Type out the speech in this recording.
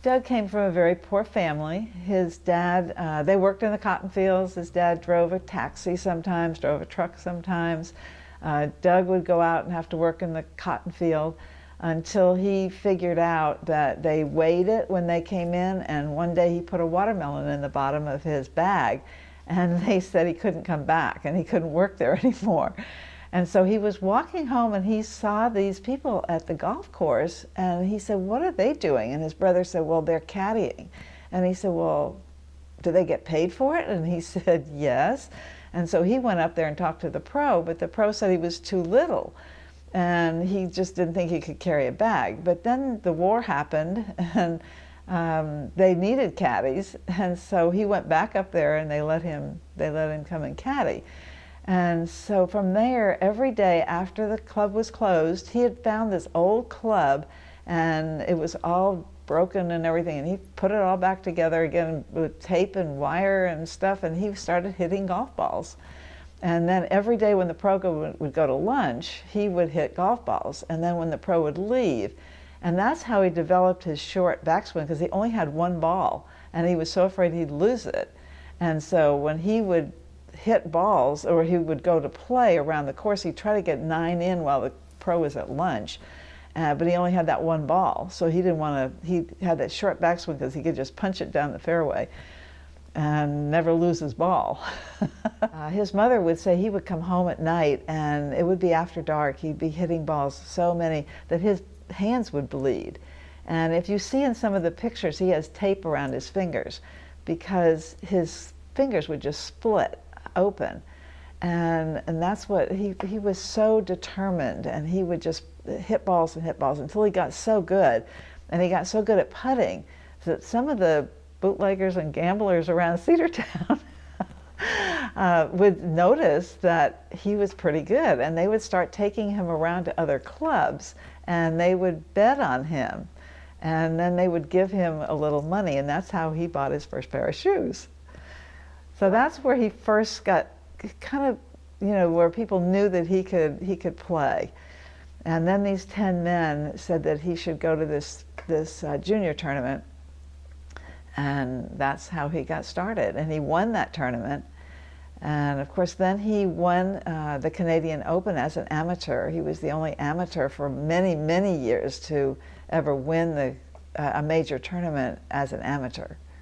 Doug came from a very poor family. His dad, they worked in the cotton fields. His dad drove a taxi sometimes, drove a truck sometimes. Doug would go out and have to work in the cotton field until he figured out that they weighed it when they came in, and one day he put a watermelon in the bottom of his bag, and they said he couldn't come back and he couldn't work there anymore. And so he was walking home and he saw these people at the golf course, and he said, "What are they doing?" And his brother said, "Well, they're caddying." And he said, "Well, do they get paid for it?" And he said, "Yes." And so he went up there and talked to the pro, but the pro said he was too little, and he just didn't think he could carry a bag. But then the war happened, and they needed caddies, and so he went back up there, and they let him come and caddy. And so from there, every day after the club was closed, he had found this old club, and it was all broken and everything, and he put it all back together again with tape and wire and stuff, and he started hitting golf balls. And then every day when the pro would go to lunch, he would hit golf balls, and then when the pro would leave. And that's how he developed his short backswing, because he only had one ball, and he was so afraid he'd lose it. And so when he would hit balls, or he would go to play around the course, he'd try to get 9 in while the pro was at lunch. But he only had that one ball, so he didn't want to, he had that short backswing because he could just punch it down the fairway and never lose his ball. His mother would say he would come home at night and it would be after dark. He'd be hitting balls so many that his hands would bleed. And if you see in some of the pictures, he has tape around his fingers because his fingers would just split open. And that's what, he was so determined, and he would just hit balls and hit balls until he got so good. And he got so good at putting that some of the bootleggers and gamblers around Cedartown would notice that he was pretty good, and they would start taking him around to other clubs, and they would bet on him, and then they would give him a little money, and that's how he bought his first pair of shoes. So that's where he first got kind of, you know, where people knew that he could play. And then these 10 men said that he should go to this junior tournament, and that's how he got started. And he won that tournament. And of course, then he won the Canadian Open as an amateur. He was the only amateur for many, many years to ever win a major tournament as an amateur.